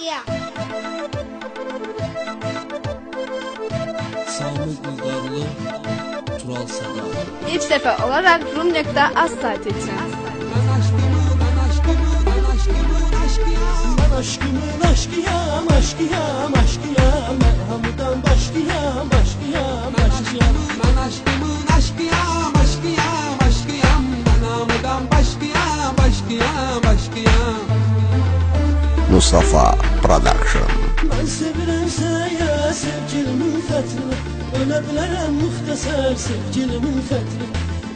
aşkıya. Sami Bulgarlı, Tural Sada. İlk sefer olarak Rum.az sayt için. Ben aşkımın aşkıyam, aşkıyam, aşkıyam. Merhamıdan başkıyam, başkıyam, başkıyam. Ben aşkımın aşkıyam, aşkıyam, aşkıyam. Ben namıdan başkıyam, başkıyam, başkıyam. Mustafa Production. Ben sevirəm sənə sevgilimin xətrinə. Ölə bilərəm müxtəsər sevgilimin xətrinə.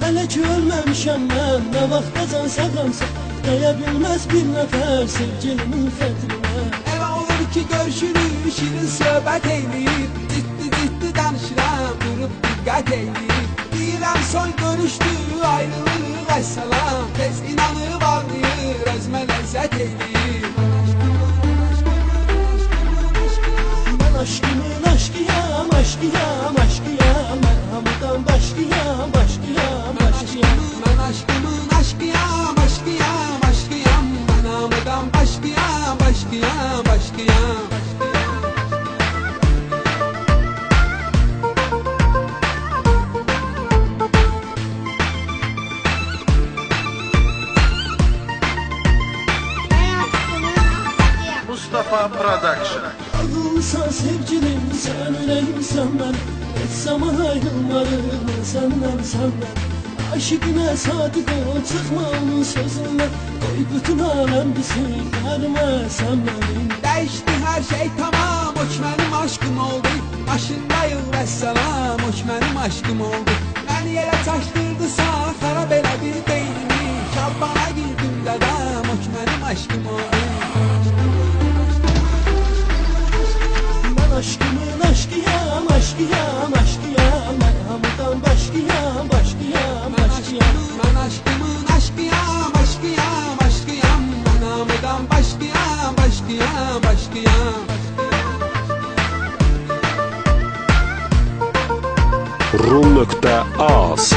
Hələ ki ölməmişəm mən, nə vaxtacan sağamsa dəyə bilməz bir nəfər sevgilimin xətrinə. Elə olur ki görüşürük, şirin söhbət eyləyib. Ciddi danışıram, durub diqqət eyləyib. Deyirəm son görüşdü, ayrılıq əssalam. Tez inanıb ağlayır, özmə ləzzət eyləyib. Ben aşkımın aşkıyam, aşkıyam, aşkıyam. Merhamıdan başkıyam, başkıyam, başkıyam. Ben aşkımın aşkıyam, aşkıyam, aşkıyam. Ben namıdan başkıyam, başkıyam, başkıyam. Ben aşkımın aşkıya. Mustafa Production. Ağılsan sevgilim, sen ürəyimsən mən. Heç zaman ayrılmarım səndən. Aşıqına sadiq ol, çıxma onun sözündən. Qoy bütün aləm bilsin, yarımə sən mənim. Değişti her şey tamam, hoş benim aşkım oldu. Başındayım vesselam, hoş benim aşkım oldu. Beni yere taştırdı sağ, xarab elədi beynimi. Şabbana girdim dedem, hoş benim aşkım oldu. Ben aşkımın aşkıyam, aşkıyam, aşkıyam. Merhamıdan başkıyam, başkıyam, başkıyam. Ben aşkımın aşkıyam, aşkıyam, aşkıyam. Ben namıdan başkıyam, başkıyam, başkıyam. Rum.az.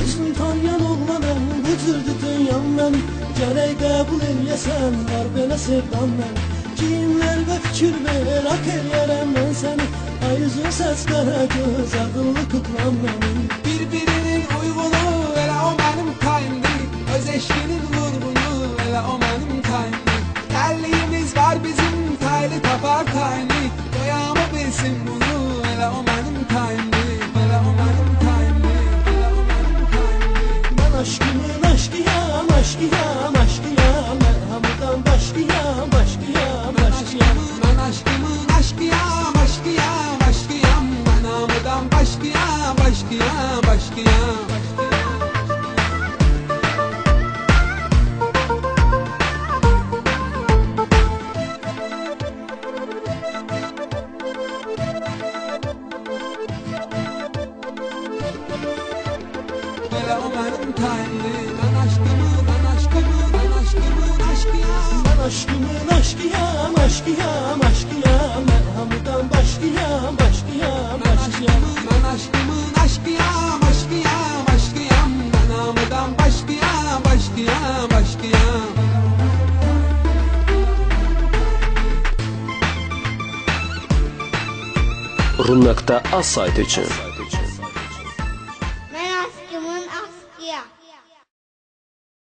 Özün tanıyan oğlanım, bu cürdü dünyam mən. Gərək qəbul eləyəsən, var belə sevdam mən. Giyimlər və fikir ver, hak eləyərəm mən səni. Ay üzün səs qara göz, ağıllı kuklam mənim. Birbirinin uygunu, elə o benim kayndı. Öz eşkinin vurgunu, elə o benim kayndı. Terliğimiz var bizim, taylı tapar kaynı. Doyamı bilsin bunu, elə o benim kayndı. Elə o benim kayndı, elə o benim kayndı. Ben aşkımın aşkıyam, aşkıyam, aşkıyam. Merhamıdan başkıyam, başkıyam, başkıyam. Ben aşkımın aşkıyam, aşkıyam, aşkıyam. Ben namıdan başkıyam, başkıyam, başkıyam. Elə o benim kayndı. Ben aşkımın aşkıyam. Ben aşkımın aşkıyam, aşkıyam, aşkıyam. Merhamıdan başkıyam, başkıyam, başkıyam. Ben aşkımın aşkıyam, aşkıyam, aşkıyam. Ben namıdan başkıyam, başkıyam, başkıyam. Rum.az sayt için. Ben aşkımın aşkıya.